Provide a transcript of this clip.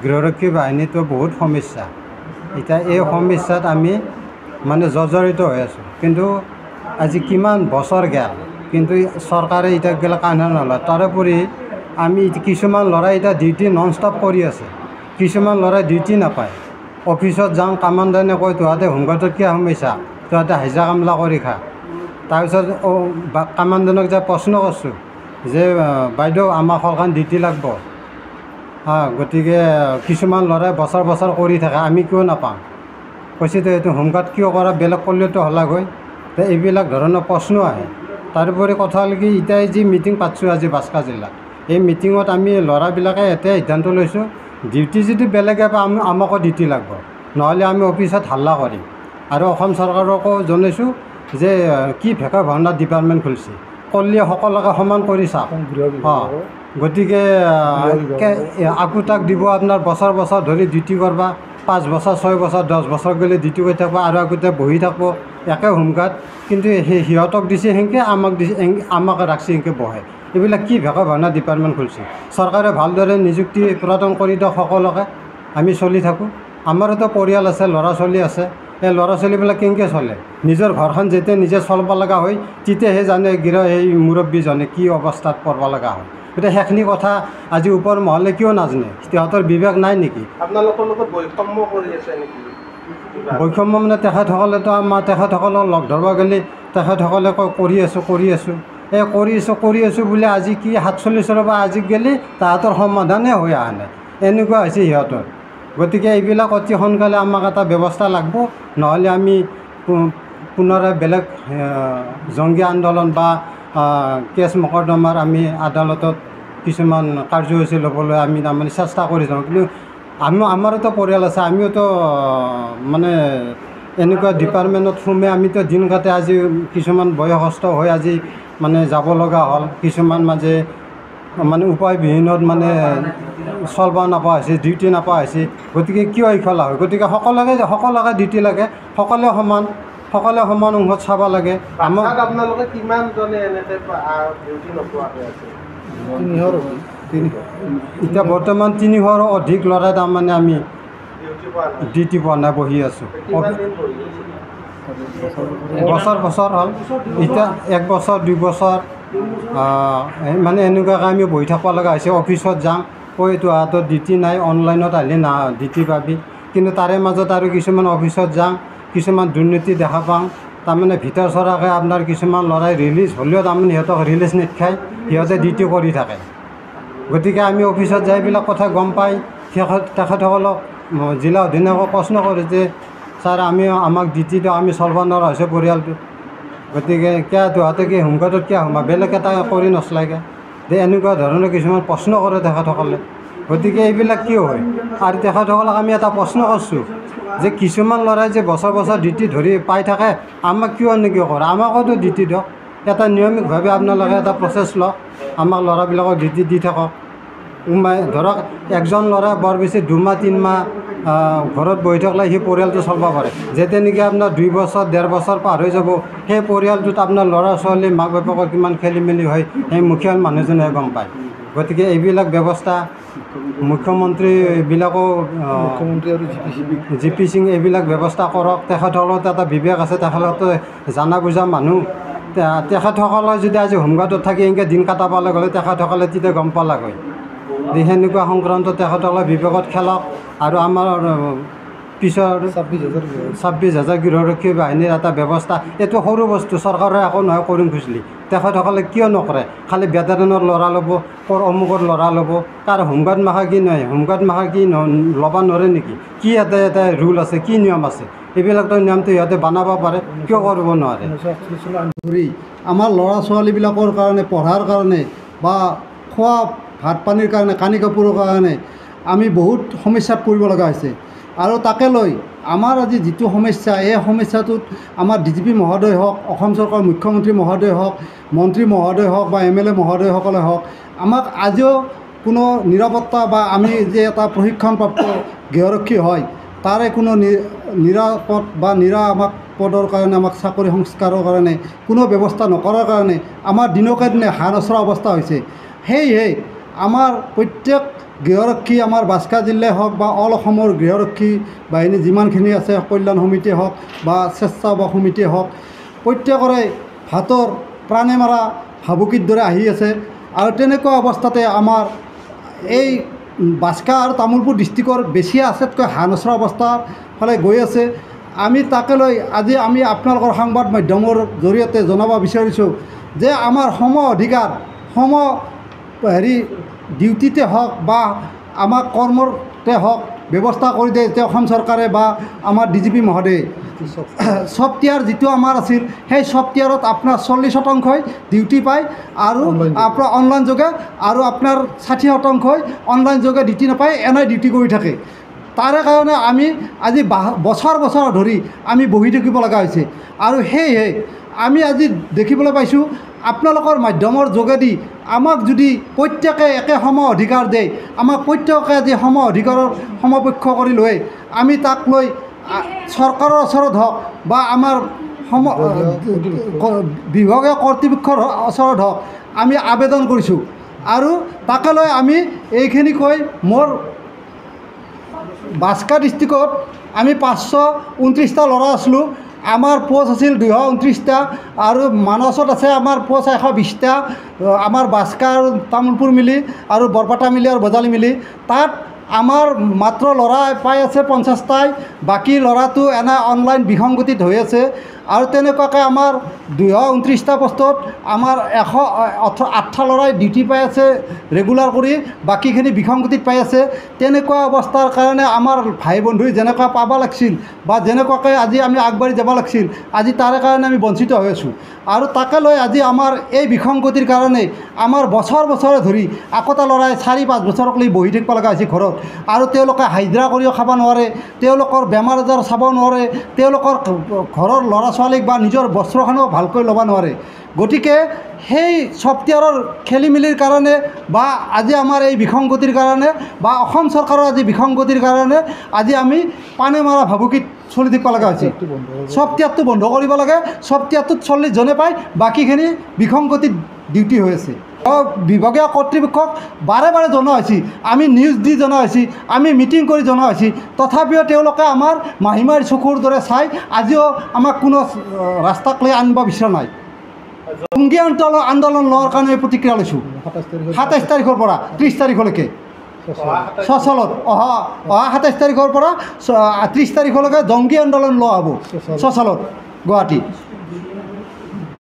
গৃহৰক্ষী বাহিনীটো বহুত সমস্যা। এতিয়া এই সমস্যাত আমি মানে জৰ্জৰিত হৈ আছোঁ। কিন্তু আজি কিমান বছৰ গেল, কিন্তু চৰকাৰে এতিয়া গেলে কাণে নলয়। তাৰোপৰি আমি কিছুমান ল'ৰাই এতিয়া ডিউটি নন ষ্টপ কৰি আছে, কিছুমান ল'ৰাই ডিউটি নাপায়। অফিচত যাওঁ, কামাণ্ডানে কয় তহঁতে হোমগাৰ্ডত কিয় সোমাইছা, তহঁতে হাজিৰা কামলা কৰি খা। তাৰপিছত কামাণ্ডানক যে প্ৰশ্ন কৰিছোঁ যে বাইদেউ আমাক সলকান ডিউটি লাগব, গতিকে কিছুমান ল'ৰাই বছৰ বছৰ কৰি থাকে, আমি কিয় নাপাওঁ। কৈছে তো এইটো হোমগাৰ্ড কিয় কৰা, বেলেগ কৰিলেতো হ'লাগৈ। তো এইবিলাক ধৰণৰ প্ৰশ্ন আহে। তাৰোপৰি কথা হ'ল কি, এতিয়া যি মিটিং পাতিছোঁ আজি বাস্কা জিলাত, এই মিটিঙত আমি ল'ৰাবিলাকে এটাই সিদ্ধান্ত লৈছোঁ, ডিউটি যদি বেলেগে পায় আমাকো ডিউটি লাগব, নহ'লে আমি অফিচত হাল্লা কৰিম। আৰু অসম চৰকাৰকো জনাইছোঁ যে কি ভেকা ভাওনা ডিপাৰ্টমেণ্ট খুলিছে, কৰিলে সকলোকে সমান কৰি চাওক। গতিকে akutak দিব আপোনাৰ বছৰ বছৰ ধৰি ডিউটি কৰিব, 5 বছৰ 6 বছৰ 10 বছৰ গ'লে ডিউটি কৰি থাকিব, আৰু আগতে বহি থাকিব একে হোমগাৰ্ড। কিন্তু সিহঁতক দিছে সেনেকৈ, আমাক দিছে আমাক ৰাখছে সেনেকৈ বহে। এইবিলাক কি ভেকা ভাওনা ডিপাৰ্টমেণ্ট খুলিছে। চৰকাৰে ভালদৰে নিযুক্তি প্ৰদান কৰি দিয়ক সকলোকে, আমি চলি থাকোঁ। আমাৰোতো পৰিয়াল আছে, ল'ৰা ছোৱালী আছে। এই ল'ৰা ছোৱালীবিলাক কেনেকৈ চলে, নিজৰ ঘৰখন যেতিয়া নিজে চলাব লগা হয় তেতিয়াহে জানে এই মুৰব্বীজনে কি অৱস্থাত পৰব লগা হয়। গতিকে সেইখিনি কথা আজি ওপৰ মহলে কিয় নাজানে, সিহঁতৰ বিবেক নাই নেকি? আপোনালোকৰ লগত বৈষম্য কৰি আছে নেকি? বৈষম্য মানে তেখেতসকলেতো আমাৰ তেখেতসকলক লগ ধৰিব গ'লে তেখেতসকলে কয় কৰি আছোঁ। এই কৰি আছোঁ বুলি আজি কি 47 পৰা আজি গ'লে তাহাঁতৰ সমাধানে হৈ অহা নাই, এনেকুৱা হৈছে সিহঁতৰ। গতিকে এইবিলাক অতি সোনকালে আমাক এটা ব্যৱস্থা লাগব, নহ'লে আমি পুনৰাই বেলেগ জংগী আন্দোলন বা কেছ মকৰ্দমাৰ আমি আদালতত কিছুমান কাৰ্যসূচী ল'বলৈ আমি তাৰমানে চেষ্টা কৰি যাওঁ। কিন্তু আমাৰোতো পৰিয়াল আছে, আমিওতো মানে এনেকুৱা ডিপাৰ্টমেণ্টত সোমাই আমিতো দিন কাটে। আজি কিছুমান বয়সস্থ হৈ আজি মানে যাব লগা হ'ল, কিছুমান মানে উপায়বিহীনত মানে চলব নাপা হৈছে, ডিউটি নাপা হৈছে। গতিকে কিয় এইফালে হয়, গতিকে সকলোকে ডিউটি লাগে, সকলোৱে সমান অংশত চাব লাগে। আপোনালোকে কিমানজনে এনেকৈ ডিউটি নোপোৱা হৈ আছে? এতিয়া বৰ্তমান 300ৰো অধিক ল'ৰাই তাৰমানে আমি ডিউটি পোৱা নাই, বহি আছোঁ। বছৰ হ'ল, এতিয়া 1 বছৰ 2 বছৰ মানে এনেকুৱাকৈ আমি বহি থাকিব লগা হৈছে। অফিচত যাওঁ, কৈ তোৰ ডিউটি নাই, অনলাইনত আহিলে না ডিউটি পাবি। কিন্তু তাৰে মাজত আৰু কিছুমান অফিচত যাওঁ, কিছুমান দুৰ্নীতি দেখা পাওঁ। তাৰমানে ভিতৰ চৰাকৈ আপোনাৰ কিছুমান ল'ৰাই ৰিলিজ হ'লেও তাৰমানে সিহঁতক ৰিলিজ নিদিয়ে, সিহঁতে ডিউটি কৰি থাকে। গতিকে আমি অফিচত যাই এইবিলাক কথা গম পাই তেখেতসকলক জিলা অধীক্ষকক প্ৰশ্ন কৰোঁ যে ছাৰ আমাক ডিউটি দিয়ক, আমি চলিব নোৱাৰা হৈছে পৰিয়ালটো। গতিকে কিয় তহঁতে কি হোমগাৰ্ডত কিয় সোমা, বেলেগ এটা কৰি নচলাগে যে এনেকুৱা ধৰণৰ কিছুমান প্ৰশ্ন কৰে তেখেতসকলে। গতিকে এইবিলাক কিয় হয়। আৰু তেখেতসকলক আমি এটা প্ৰশ্ন কৰিছোঁ যে কিছুমান ল'ৰাই যে বছৰ বছৰ ডিউটি ধৰি পাই থাকে, আমাক কিয় এনেকৈ কৰে, আমাকোতো ডিউটি দিয়ক। এটা নিয়মিতভাৱে আপোনালোকে এটা প্ৰচেছ লওক, আমাক ল'ৰাবিলাকক ডিউটি দি থাকক। ধৰক একজন ল'ৰা বৰ বেছি 2 মাহ 3 মাহ ঘৰত বহি থাকিলে সেই পৰিয়ালটো চলিব পাৰে। যেতিয়া নেকি আপোনাৰ 2 বছৰ 1.5 বছৰ পাৰ হৈ যাব, সেই পৰিয়ালটোত আপোনাৰ ল'ৰা ছোৱালী মাক বাপেকৰ কিমান খেলি মেলি হয় সেই মুখিয়াল মানুহজনে গম পায়। গতিকে এইবিলাক ব্যৱস্থা মুখ্যমন্ত্ৰীবিলাকো আৰু GP সিং এইবিলাক ব্যৱস্থা কৰক। তেখেতসকলৰ এটা বিবেক আছে, তেখেতসকলে জানা বুজা মানুহ। তেখেতসকলে যদি আজি হোমগাৰ্ডত থাকি এনেকৈ দিন কটাবলৈ গ'লে তেখেতসকলে তেতিয়া গম পালাগৈ। সেনেকুৱা সংক্ৰান্ত তেখেতসকলে বিবেকত খেলক। আৰু আমাৰ পিছৰ 26,000 গৃহৰক্ষী বাহিনীৰ এটা ব্যৱস্থা, এইটো সৰু বস্তু, চৰকাৰে একো নহয় কৰিম খুজিলে। তেখেতসকলে কিয় নকৰে, খালি ভেটাৰেনৰ ল'ৰা ল'ব, অমুকৰ ল'ৰা ল'ব, কাৰ হোমগাৰ্ড মাখা কি নহয়, হোমগাৰ্ড মাখা কি ল'ব নোৱাৰে নেকি? কি এটা ৰুল আছে, কি নিয়ম আছে? এইবিলাকতো নিয়মটো সিহঁতে বনাব পাৰে, কিয় কৰিব নোৱাৰে? আমাৰ ল'ৰা ছোৱালীবিলাকৰ কাৰণে পঢ়াৰ কাৰণে বা খোৱা ভাত পানীৰ কাৰণে, কানি কাপোৰৰ কাৰণে আমি বহুত সমস্যাত পৰিব লগা হৈছে। আৰু তাকে লৈ আমাৰ আজি যিটো সমস্যা, এই সমস্যাটোত আমাৰ DGP মহোদয় হওক, অসম চৰকাৰৰ মুখ্যমন্ত্ৰী মহোদয় হওক, মন্ত্ৰী মহোদয় হওক বা MLA মহোদয়সকলে হওক, আমাক আজিও কোনো নিৰাপত্তা বা আমি যে এটা প্ৰশিক্ষণপ্ৰাপ্ত গৃহৰক্ষী হয় তাৰে কোনো নিৰাপদ বা আমাক পদৰ কাৰণে, আমাক চাকৰি সংস্কাৰৰ কাৰণে কোনো ব্যৱস্থা নকৰাৰ কাৰণে আমাৰ দিনকে দিনে হাৰ নচৰা অৱস্থা হৈছে। সেয়েহে আমাৰ প্ৰত্যেক গৃহৰক্ষী আমাৰ বাস্কা জিলাই হওক বা অল অসমৰ গৃহৰক্ষী বাহিনী যিমানখিনি আছে কল্যাণ সমিতিয়ে হওক বা স্বেচ্ছাসেৱক সমিতিয়ে হওক প্ৰত্যেকৰে ভাতৰ প্ৰাণে মাৰা ভাবুকিৰ দৰে আহি আছে আৰু তেনেকুৱা অৱস্থাতে আমাৰ এই বাস্কা আৰু তামোলপুৰ ডিষ্ট্ৰিক্টৰ বেছি আছেতকৈ হানচৰা অৱস্থাৰ ফালে গৈ আছে। আমি তাকে লৈ আজি আমি আপোনালোকৰ সংবাদ মাধ্যমৰ জৰিয়তে জনাব বিচাৰিছোঁ যে আমাৰ সম অধিকাৰ ডিউটিতে হওক বা আমাৰ কৰ্মতে হওক ব্যৱস্থা কৰি দিয়ে যে অসম চৰকাৰে বা আমাৰ DGP মহোদয়ে। ছফ্টৱেৰ যিটো আমাৰ আছিল সেই ছফ্টৱেৰত আপোনাৰ 40% ডিউটি পায় আৰু আপোনাৰ অনলাইন যোগে আৰু আপোনাৰ 60% অনলাইন যোগে ডিউটি নাপায়, এনে ডিউটি কৰি থাকে। তাৰে কাৰণে আমি আজি বছৰ বছৰ ধৰি আমি বহি থাকিব লগা হৈছে আৰু সেয়েহে আমি আজি দেখিবলৈ পাইছোঁ আপোনালোকৰ মাধ্যমৰ যোগেদি আমাক যদি প্ৰত্যেকে একে সম অধিকাৰ দিয়ে, আমাক প্ৰত্যেকে আজি সম অধিকাৰৰ সমপক্ষ কৰি লৈ আমি তাক লৈ চৰকাৰৰ ওচৰত হওক বা আমাৰ বিভাগীয় কৰ্তৃপক্ষৰ ওচৰত হওক আমি আবেদন কৰিছোঁ আৰু তাকে লৈ আমি এইখিনি কৈ মোৰ বাস্কা ডিষ্ট্ৰিক্টত আমি 529টা ল'ৰা আছিলোঁ। আমাৰ পোষ্ট আছিল 229টা আৰু মানসত আছে আমাৰ পোষ্ট 120টা, আমাৰ বাস্কা আৰু তামোলপুৰ মিলি আৰু বৰপেটা মিলি আৰু বজালি মিলি। তাত আমাৰ মাত্ৰ ল'ৰা পাই আছে 50টাই, বাকী ল'ৰাটো এনে অনলাইন বিসংগতিত হৈ আছে আৰু তেনেকুৱাকৈ আমাৰ 229টা পোষ্টত আমাৰ 108টা ল'ৰাই ডিউটি পাই আছে ৰেগুলাৰ কৰি, বাকীখিনি বিসংগতিত পাই আছে। তেনেকুৱা অৱস্থাৰ কাৰণে আমাৰ ভাই বন্ধুই যেনেকুৱা পাব লাগিছিল বা যেনেকুৱাকৈ আজি আমি আগবাঢ়ি যাব লাগিছিল, আজি তাৰে কাৰণে আমি বঞ্চিত হৈ আছোঁ। আৰু তাকে লৈ আজি আমাৰ এই বিসংগতিৰ কাৰণে আমাৰ বছৰ বছৰে ধৰি একোটা ল'ৰাই 4-5 বছৰক লৈ বহি থাকিব লগা হৈছে ঘৰত আৰু তেওঁলোকে হাজিৰা কৰিও খাব নোৱাৰে, তেওঁলোকৰ বেমাৰ আজাৰ চাব নোৱাৰে, তেওঁলোকৰ ঘৰৰ ল'ৰা ছোৱালীক বা নিজৰ বস্ত্ৰখনো ভালকৈ ল'ব নোৱাৰে। গতিকে সেই ছফ্টৱেৰৰ খেলি মেলিৰ কাৰণে বা আজি আমাৰ এই বিসংগতিৰ কাৰণে বা অসম চৰকাৰৰ আজি বিসংগতিৰ কাৰণে আজি আমি পানী মৰা ভাবুকিত চলি থাকিব লগা হৈছে। ছফ্টৱেৰটো বন্ধ কৰিব লাগে, ছফ্টৱেৰটোত 40 জনে পায়, বাকীখিনি বিসংগতিত ডিউটি হৈ আছে। বিভাগীয় কৰ্তৃপক্ষক বাৰে বাৰে জনোৱা হৈছে, আমি নিউজ দি জনোৱা হৈছে, আমি মিটিং কৰি জনোৱা হৈছে, তথাপিও তেওঁলোকে আমাৰ মাহিমাৰ চকুৰ দৰে চাই আজিও আমাক কোনো ৰাস্তাক লৈ আনিব বিচৰা নাই। জংগী আন্দোলন লোৱাৰ কাৰণে প্ৰতিক্ৰিয়া লৈছোঁ 27 তাৰিখৰ পৰা 30 তাৰিখলৈকে চচলত অহা 27 তাৰিখৰ পৰা 30 তাৰিখলৈকে জংগী আন্দোলন লোৱা হ'ব চচলত গুৱাহাটী।